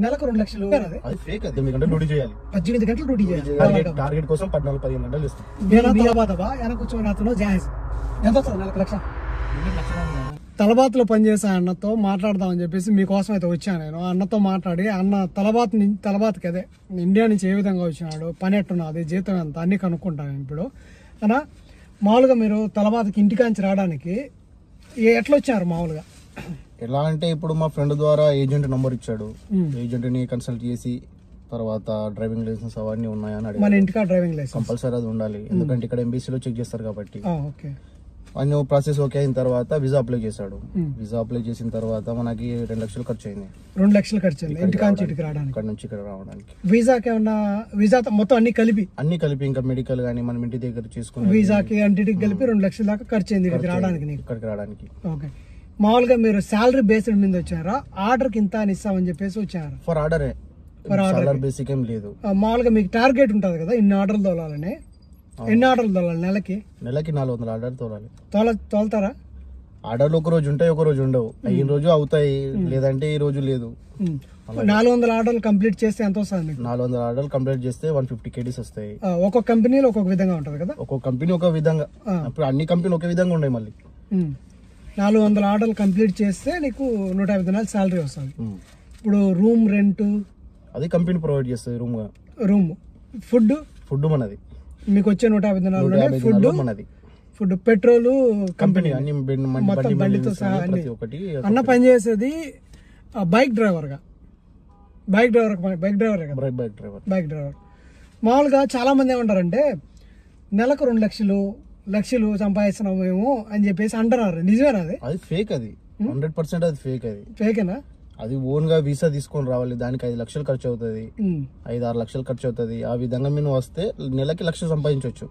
నెలకు 2 లక్షలు అది ఫేక్. అది 8 గంటలు డ్యూటీ చేయాలి, 18 గంటలు డ్యూటీ చేయాలి. టార్గెట్ కోసం 14-15 గంటలు ఇస్తాం. వెనక కూర్చొని అతను జాయిజ్ ఎంత వస్తుంది? నెలకు 1 లక్ష. తలబాత్లో పనిచేసే అన్నతో మాట్లాడదామని చెప్పేసి మీకోసం అయితే వచ్చాను నేను. అన్నతో మాట్లాడి అన్న తలబాత్కి అదే ఇండియా నుంచి ఏ విధంగా వచ్చినాడు, పని ఎట్టున్నది, జీతం ఎంత అన్ని కనుక్కుంటాను ఇప్పుడు. అన్నా మామూలుగా మీరు తలబాత్కి ఇంటికాంచి రావడానికి ఎట్లా వచ్చారు మామూలుగా? ఎలా అంటే ఇప్పుడు మా ఫ్రెండ్ ద్వారా ఏజెంట్ నంబర్ ఇచ్చాడు, ఏజెంట్ ని కన్సల్ట్ చేసి తర్వాత డ్రైవింగ్ లైసెన్స్ అవన్నీ ఉన్నాయని అడిగాడు. మన ఇంటికా డ్రైవింగ్ లైసెన్స్ కంపల్సరీ అది ఉండాలి, ఎందుకంటే ఇక్కడ ఎంబీసీలో చెక్ చేస్తారు కాబట్టి. ఓకే, అన్ని ప్రాసెస్ ఓకే అయిన తర్వాత వీసా అప్లై చేశాడు. వీసా అప్లై చేసిన తర్వాత మనకి 2 లక్షలు ఖర్చు అయింది. 2 లక్షలు ఖర్చు అయింది ఇంటికాంచి ఇటుకి రావడానికి, ఇక్కడ నుంచి ఇక్కడ రావడానికి. వీసాకి ఏమన్నా వీసా మొత్తం అన్ని కలిపి ఇంకా మెడికల్ గానీ మనం ఇంటి దగ్గర చేసుకుని వీసాకి అన్నిటికి కలిపి 2 లక్షల దాకా ఖర్చు అయింది ఇక్కడికి రావడానికి. ఓకే, మామూలుగా మీరు శాలరీ బేస్డ్ మీద వచ్చారా, ఆర్డర్ కి ఇంత అని ఇస్తామని చెప్పేసి వచ్చారు? ఫర్ ఆర్డర్, సాలరీ బేసిక్ ఏం లేదు. మామూలుగా మీకు టార్గెట్ ఉంటది కదా, ఇన్ని ఆర్డర్లు తోలాలని. ఎన్ని ఆర్డర్లు తోలాలి? నెలకి 400 ఆర్డర్ తోలాలి. తోలుతారా? ఆర్డర్లు ఒక రోజు ఉంటాయి, ఒక రోజు ఉండవు. అయిన రోజు అవుతాయి, లేదంటే ఈ రోజు లేదు. 400 ఆర్డర్లు కంప్లీట్ చేస్తే ఎంత వస్తుంది మీకు? 400 ఆర్డర్లు కంప్లీట్ చేస్తే 150 KDs వస్తాయి. ఒక్కొక్క కంపెనీలో ఒక్కొక్క విధంగా ఉంటది కదా, ఒక్కొక్క కంపెనీ ఒక విధంగా. ఇప్పుడు అన్ని కంపెనీ ఒక విధంగా ఉన్నాయి. మళ్ళీ 400 ఆర్డర్లు కంప్లీట్ చేస్తే నీకు 150 దినాలు శాలరీ వస్తుంది. ఇప్పుడు రూమ్ రెంట్ అది కంపెనీ ప్రొవైడ్ చేస్తుంది. రూమ్ ఫుడ్ మనది. మీకు వచ్చే 150 దినాలు ఫుడ్ మనది. ఫుడ్, పెట్రోల్ కంపెనీ మొత్తం బండితో సహా అన్ని. అన్న పనిచేసేది బైక్ డ్రైవర్. మామూలుగా చాలా మంది ఏమంటారంటే నెలకు 2 లక్షలు సంపాదిస్తున్నాము మేము అని చెప్పేసి అంటున్నారు. నిజమేనా? అది ఫేక్. అది 100% అది ఫేక్. అది ఫేకేనా? అది ఓన్ గా వీసా తీసుకొని రావాలి, దానికి 5 లక్షలు ఖర్చు అవుతుంది, 5-6 లక్షలు ఖర్చు అవుతుంది. ఆ విధంగా మీరు వస్తే నెలకి 1 లక్ష సంపాదించవచ్చు.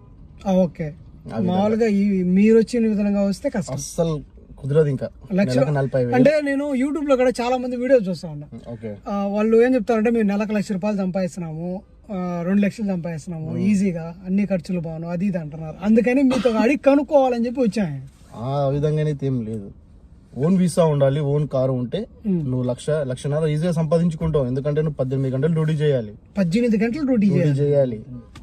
ఓకే, మామూలుగా మీరు వచ్చిన విధంగా వస్తే కష్టం, అస్సలు కుదరదు. ఇంకా 40,000. అంటే నేను యూట్యూబ్ లో కూడా చాలా మంది వీడియోస్ చూస్తా ఉన్నా. వాళ్ళు ఏం చెప్తారంటే మేము నెలకు 1 లక్ష రూపాయలు సంపాదిస్తున్నాము, 2 లక్షలు సంపాదిస్తున్నాము ఈజీగా, అన్ని ఖర్చులు బాను అది ఇది అంటున్నారు. అందుకని మీతో అడిగి కనుక్కోవాలని చెప్పి వచ్చాను. ఆ విధంగా ఏం లేదు. ఓన్ వీసా ఉండాలి, ఓన్ కారు ఉంటే నువ్వు 1.5 లక్ష ఈజీగా సంపాదించుకుంటావు. ఎందుకంటే నువ్వు 18 గంటలు డ్యూటీ చేయాలి. 18 గంటలు డ్యూటీ చేయాలి.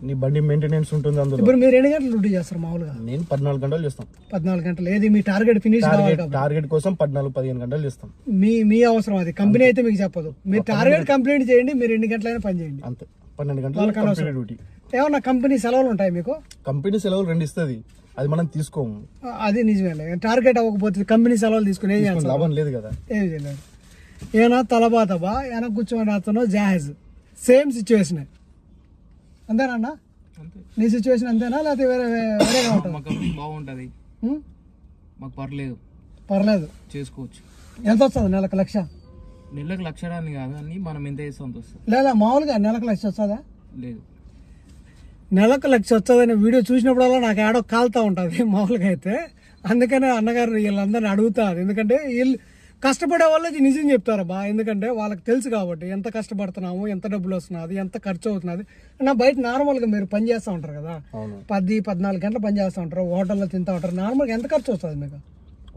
నీ బండి మెయింటెనెన్స్ ఉంటుంది అందులో. ఇప్పుడు మీరు ఎన్ని గంటలు డ్యూటీ చేస్తారు మామూలుగా? నేను 14 గంటలు చేస్తాం. 14 గంటలు. ఏది మీ టార్గెట్ ఫినిష్? టార్గెట్ కోసం 14-15 గంటలు చేస్తాం. మీ అవసరం అది, కంపెనీ అయితే మీకు చెప్పదు. మీరు టార్గెట్ కంప్లీట్ చేయండి, మీరు ఎన్ని గంటలైనా పని చేయండి, అంతే. 12 గంటలు డ్యూటీ. ఏమన్నా కంపెనీ సెలవులు ఉంటాయి మీకు? కంపెనీ సెలవులు 2 ఇస్తుంది, అది మనం తీసుకోము. అది నిజమే. టార్గెట్ అవ్వకపోతే కంపెనీ సెలవులు తీసుకుని లాభం లేదు కదా. ఏం చేయలేదు. ఏనా తలబాతబా వెనక కూర్చొని అతను జాహెజ్ సేమ్ సిచ్యువేషన్ అంతేనా? నీ సిచ్యువేషన్ అంతేనా లేకపోతే వేరేగా ఉంటుంది? బాగుంటది, మాకు పర్లేదు చేసుకోవచ్చు. ఎంత వస్తుంది? నెలకు 1 లక్ష. నెలకు 1 లక్ష అని కాదు, అని మనం ఎంత చేస్తాం వస్తుంది. లేదా మామూలుగా నెలకు 1 లక్ష వస్తుందా? లేదు, నెలకు 1 లక్ష వస్తుందనే వీడియో చూసినప్పుడల్లా నాకు ఏడో కాలుతా ఉంటుంది మామూలుగా అయితే. అందుకనే అన్నగారు వీళ్ళందరినీ అడుగుతారు, ఎందుకంటే వీళ్ళు కష్టపడే వాళ్ళకి నిజం చెప్తారబ్బా. ఎందుకంటే వాళ్ళకి తెలుసు కాబట్టి ఎంత కష్టపడుతున్నాము, ఎంత డబ్బులు వస్తున్నది, ఎంత ఖర్చు అవుతున్నది. నా బయట నార్మల్గా మీరు పని చేస్తూ ఉంటారు కదా, 10-14 గంటలు పని చేస్తూ ఉంటారు, హోటల్లో తింటూ ఉంటారు. నార్మల్గా ఎంత ఖర్చు వస్తుంది మీకు?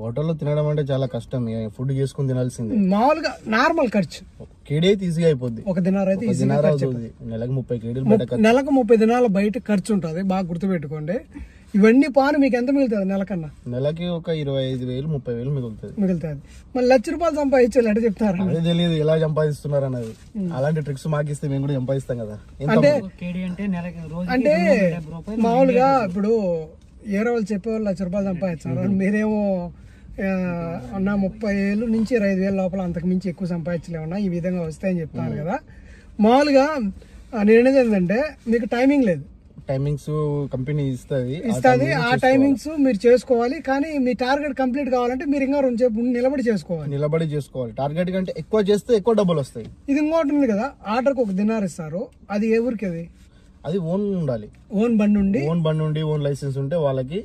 హోటల్లో తినడం అంటే చాలా కష్టం, ఫుడ్ చేసుకుని తినాల్సింది. మామూలుగా నార్మల్ ఖర్చు కేడీ అయితే ఈజీగా అయిపోద్ది. 1 దినార్ అయితే నెలకు 30 కేడీలు. నెలకు 30 దినాలు బయట ఖర్చు ఉంటుంది, బాగా గుర్తుపెట్టుకోండి. ఇవన్నీ పాను మీకు ఎంత మిగులుతుంది నెలకన్నా? నెలకి ఒక 25,000-30,000 మిగులుతుంది. మరి 1 లక్ష రూపాయలు సంపాదించాలి అంటే చెప్తారు. అదే తెలియదు ఎలా సంపాదిస్తున్నారు అన్నది. అలాంటి ట్రిక్స్ మాకిస్తే మేము కూడా సంపాదిస్తాం కదా. అంటే మామూలుగా ఇప్పుడు ఏరో వాళ్ళు చెప్పేవాళ్ళు 1 లక్ష రూపాయలు సంపాదించారు, మీరేమో అన్న 30,000 నుంచి 25,000 లోపల, అంతకు మించి ఎక్కువ సంపాదించలేమన్నా, ఈ విధంగా వస్తాయని చెప్తాను కదా. మామూలుగా నేను అనేది ఏంటంటే మీకు టైమింగ్ లేదు. టైమింగ్స్ కంపెనీ ఇస్తుంది, ఆ టైమింగ్స్ మీరు చేసుకోవాలి. కానీ మీ టార్గెట్ కంప్లీట్ కావాలంటే మీరు ఇంకా 2 సేపు నిలబడి చేసుకోవాలి. టార్గెట్ కంటే ఎక్కువ చేస్తే ఎక్కువ డబ్బులు వస్తాయి. ఇది ఇంకోటి ఉంది కదా, ఆర్డర్కి 1 దినార్ ఇస్తారు, అది ఏ ఊరికి? అది ఓన్ ఉండాలి, ఓన్ బండి ఉండి ఓన్ లైసెన్స్ ఉంటే వాళ్ళకి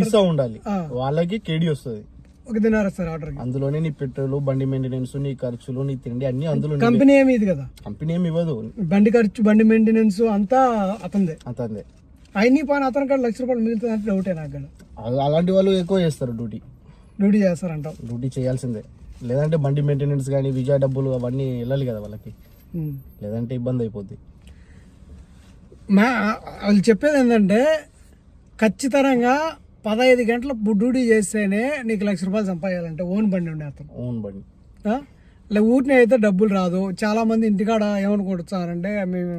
వీసా ఉండాలి, వాళ్ళకి కేడీ వస్తుంది. 1 దినార్ ఇస్తారు ఆర్డర్. అందులోనే నీ పెట్రోల్, బండి మెయింటెనెన్స్, నీ ఖర్చులు, నీ తిండి అన్ని అందులో. కంపెనీ ఏమి ఇది కదా, కంపెనీ ఏమి ఇవ్వదు. బండి ఖర్చు, బండి మెయింటెనెన్స్ అంతా అతనిదే. అయిన పని అతని కాడ 1 లక్ష రూపాయలు మిగులుతుంది అంటే డౌటే నాకు. అలాంటి వాళ్ళు ఎక్కువ చేస్తారు, డ్యూటీ చేస్తారంట. డ్యూటీ చేయాల్సిందే. లేదంటే బండి మెయింటెనెన్స్ కానీ విజా డబ్బులు అవన్నీ వెళ్ళాలి కదా వాళ్ళకి, లేదంటే ఇబ్బంది అయిపోద్ది. వాళ్ళు చెప్పేది ఏంటంటే ఖచ్చితంగా 15 గంటల డ్యూటీ చేస్తేనే నీకు ₹1,00,000 సంపాదించాలంటే ఓన్ బండి ఉండే అతను. ఓన్ బండి ఊటిని అయితే డబ్బులు రాదు. చాలా మంది ఇంటికాడ ఏమనుకుంటారంటే మేము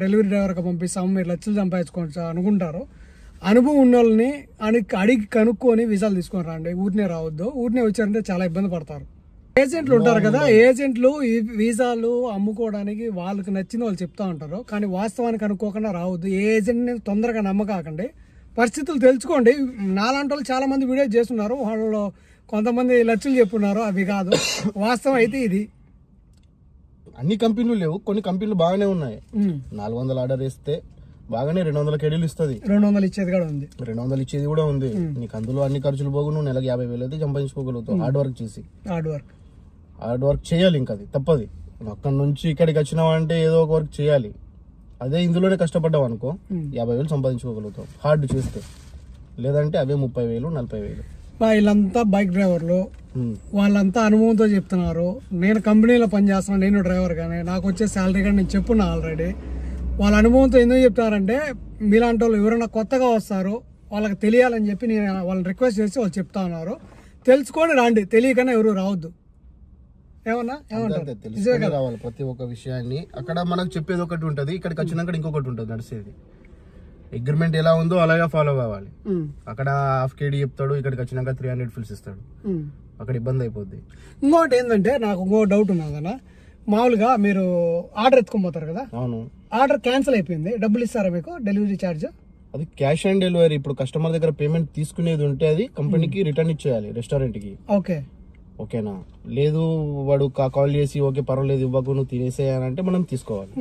డెలివరీ డ్రైవర్కి పంపిస్తాము, మీరు లక్షలు సంపాదించుకోవచ్చు అనుకుంటారు. అనుభవం ఉన్న వాళ్ళని అడిగి కనుక్కొని వీసాలు తీసుకొని రండి. ఊటినే రావద్దు. ఊటినే వచ్చారంటే చాలా ఇబ్బంది పడతారు. ఏజెంట్లు ఉంటారు కదా, ఏజెంట్లు ఈ వీసాలు అమ్ముకోవడానికి వాళ్ళకి నచ్చింది వాళ్ళు చెప్తా ఉంటారు. కానీ వాస్తవానికి అనుకోకుండా రావద్దు. ఏ ఏజెంట్ని తొందరగా నమ్మకాకండి, పరిస్థితులు తెలుసుకోండి. నాలాంటి వాళ్ళు చాలా మంది వీడియో చేస్తున్నారు, వాళ్ళు కొంతమంది లక్షలు చెప్పున్నారు, అవి కాదు వాస్తవం అయితే ఇది. అన్ని కంపెనీలు లేవు, కొన్ని కంపెనీలు బాగానే ఉన్నాయి. 400 ఆర్డర్ వేస్తే బాగానే 200 కేడీలు ఇస్తుంది. 200 ఇచ్చేది కూడా ఉంది, 200 ఇచ్చేది కూడా ఉంది. నీకు అందులో అన్ని ఖర్చులు పోగు నువ్వు నెలకు 50,000 అయితే సంపాదించుకోగలుగుతావు. హార్డ్ వర్క్ చేసి హార్డ్ వర్క్ చేయాలి, ఇంకా అది తప్పది. అక్కడ నుంచి ఇక్కడికి వచ్చినావు అంటే ఏదో ఒక వర్క్ చేయాలి. అదే ఇందులోనే కష్టపడ్డావు అనుకో 50,000 సంపాదించుకోగలుగుతావు హార్డ్ చేస్తే. లేదంటే అవే 30,000 40,000. వీళ్ళంతా బైక్ డ్రైవర్లు, వాళ్ళంతా అనుభవంతో చెప్తున్నారు. నేను కంపెనీలో పనిచేస్తున్నాను, నేను డ్రైవర్ గానే, నాకు వచ్చే శాలరీ కానీ నేను చెప్పున్నా ఆల్రెడీ. వాళ్ళ అనుభవంతో ఎందుకు చెప్తారంటే మీలాంటి వాళ్ళు ఎవరైనా కొత్తగా వస్తారు వాళ్ళకి తెలియాలని చెప్పి నేను వాళ్ళని రిక్వెస్ట్ చేసి వాళ్ళు చెప్తా ఉన్నారు. తెలుసుకొని రండి, తెలియకనే ఎవరు రావద్దు. తెలుసుకొని రావాలి ప్రతి ఒక్క విషయాన్ని. అక్కడ మనకు చెప్పేది ఒకటి ఉంటది, ఇక్కడికి వచ్చినాక ఇంకొకటి ఉంటది నడిచేది. అగ్రిమెంట్ ఎలా ఉందో అలాగే ఫాలో కావాలి. అక్కడ ½ KD చెప్తాడు, ఇక్కడికి వచ్చినాక 300 ఫిల్స్ ఇస్తాడు, అక్కడ ఇబ్బంది అయిపోద్ది. ఇంకోటి ఏంటంటే నాకు ఇంకో డౌట్ ఉన్నదన్న, మామూలుగా మీరు ఆర్డర్ ఎత్తుకొని కదా, అవును, ఆర్డర్ క్యాన్సిల్ అయిపోయింది, డబ్బులు ఇస్తారా మీకు డెలివరీ ఛార్జ్? అది క్యాష్ ఆన్ డెలివరీ. ఇప్పుడు కస్టమర్ దగ్గర పేమెంట్ తీసుకునేది ఉంటే అది కంపెనీకి రిటర్న్ ఇచ్చేయాలి, రెస్టారెంట్ కి. ఓకేనా? లేదు వాడు కాల్ చేసి ఓకే పర్వాలేదు ఇవ్వకు నువ్వు తినేసేయాలంటే మనం తీసుకోవాలి,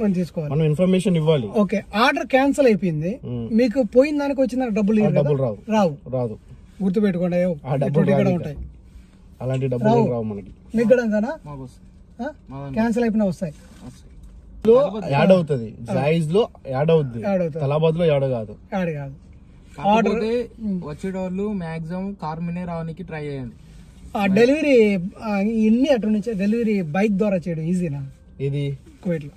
మనం ఇన్ఫర్మేషన్ ఇవ్వాలి. ఓకే, ఆర్డర్ క్యాన్సిల్ అయిపోయింది, మీకు పోయిన దానికి వచ్చిన డబ్బులు రాదు, గుర్తుపెట్టుకోండి. ఉంటాయి అలాంటి డబ్బులు రావు మనకి. మీకు క్యాన్సిల్ అయిపోయినా వస్తాయి, యాడ్ అవుతుంది, జాయిజ్ లో యాడ్ అవుద్ది, తలాబాద్ లో యాడ్ కాదు. కాకపోతే వచ్చేటోళ్ళు మాక్సిమం కార్ మీనే రావడానికి ట్రై చేయండి. డెలివరీ ఇన్ని అటు నుంచి డెలివరీ బైక్ ద్వారా చేయడం ఈజీనా? ఇది కువైట్ లో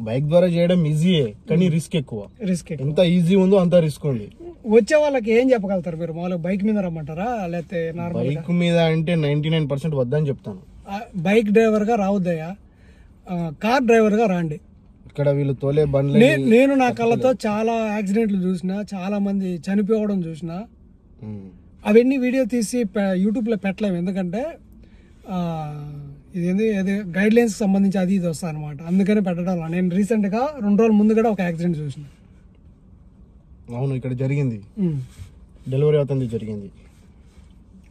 బైక్ ద్వారా చేయడం ఈజీయే, కానీ రిస్క్ ఎక్కువ. ఎంత ఈజీ ఉందో అంత రిస్క్ ఉంది. వచ్చే వాళ్ళకి ఏం చెప్పగలుగుతారు మీరు? మామూలుగా బైక్ మీద రమ్మంటారా లేకపోతే బైక్ మీద అంటే 99% వద్దని చెప్తాను. బైక్ డ్రైవర్ గా రావద్దయ్యా, కార్ డ్రైవర్ గా రాండి. ఇక్కడ వీళ్ళు తోలే బండ్లు నేను నా కళ్ళతో చాలా యాక్సిడెంట్లు చూసిన, చాలా మంది చనిపోవడం చూసిన. అవన్నీ వీడియో తీసి యూట్యూబ్ లో పెట్టలేము, ఎందుకంటే ఇది గైడ్ లైన్స్ సంబంధించి అది ఇది వస్తా అనమాట, అందుకనే పెట్టడం. నేను రీసెంట్ గా 2 రోజుల ముందు కూడా ఒక యాక్సిడెంట్ చూసిన. అవును, ఇక్కడ జరిగింది, డెలివరీ అవుతుంది జరిగింది.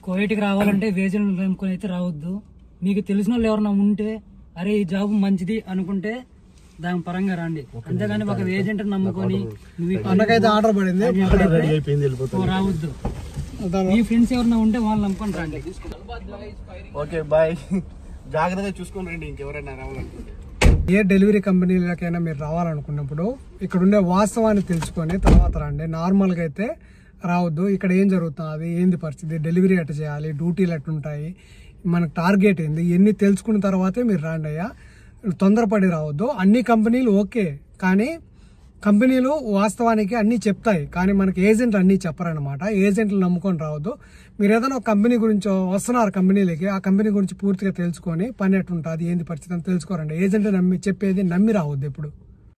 కువైట్కి రావాలంటే వేజెంట్ నమ్ముకొని అయితే రావద్దు. మీకు తెలిసిన వాళ్ళు ఎవరన్నా ఉంటే అరే ఈ జాబ్ మంచిది అనుకుంటే దాని పరంగా రండి, అంతేగాని ఒక ఏజెంట్ నమ్ముకొని అన్నకైతే ఆర్డర్ పడింది రావద్దు. మీ ఫ్రెండ్స్ ఎవరన్నా ఉంటే వాళ్ళు నమ్ముకొని రండి. ఓకే బాయ్, జాగ్రత్తగా చూసుకొని రండి. ఇంకెవరైనా రావాలనుకుంటే ఏ డెలివరీ కంపెనీలకైనా మీరు రావాలనుకున్నప్పుడు ఇక్కడ ఉండే వాస్తవాన్ని తెలుసుకొని తర్వాత రండి. నార్మల్గా అయితే రావద్దు. ఇక్కడ ఏం జరుగుతుంది, ఏంది పరిస్థితి, డెలివరీ ఎట్లా చేయాలి, డ్యూటీలు ఎట్లుంటాయి, మనకు టార్గెట్ ఏంది, ఇవన్నీ తెలుసుకున్న తర్వాతే మీరు రాండి అయ్యా. తొందరపడి రావద్దు. అన్ని కంపెనీలు ఓకే, కానీ కంపెనీలు వాస్తవానికి అన్నీ చెప్తాయి, కానీ మనకి ఏజెంట్ అన్నీ చెప్పరనమాట. ఏజెంట్లు నమ్ముకొని రావద్దు. మీరు ఏదైనా ఒక కంపెనీ గురించి వస్తున్నారు కంపెనీలకి, ఆ కంపెనీ గురించి పూర్తిగా తెలుసుకొని పని ఎట్లుంటుంది, ఏంది పరిస్థితి అని తెలుసుకోరండి. ఏజెంట్ చెప్పేది నమ్మి రావద్దు ఎప్పుడు.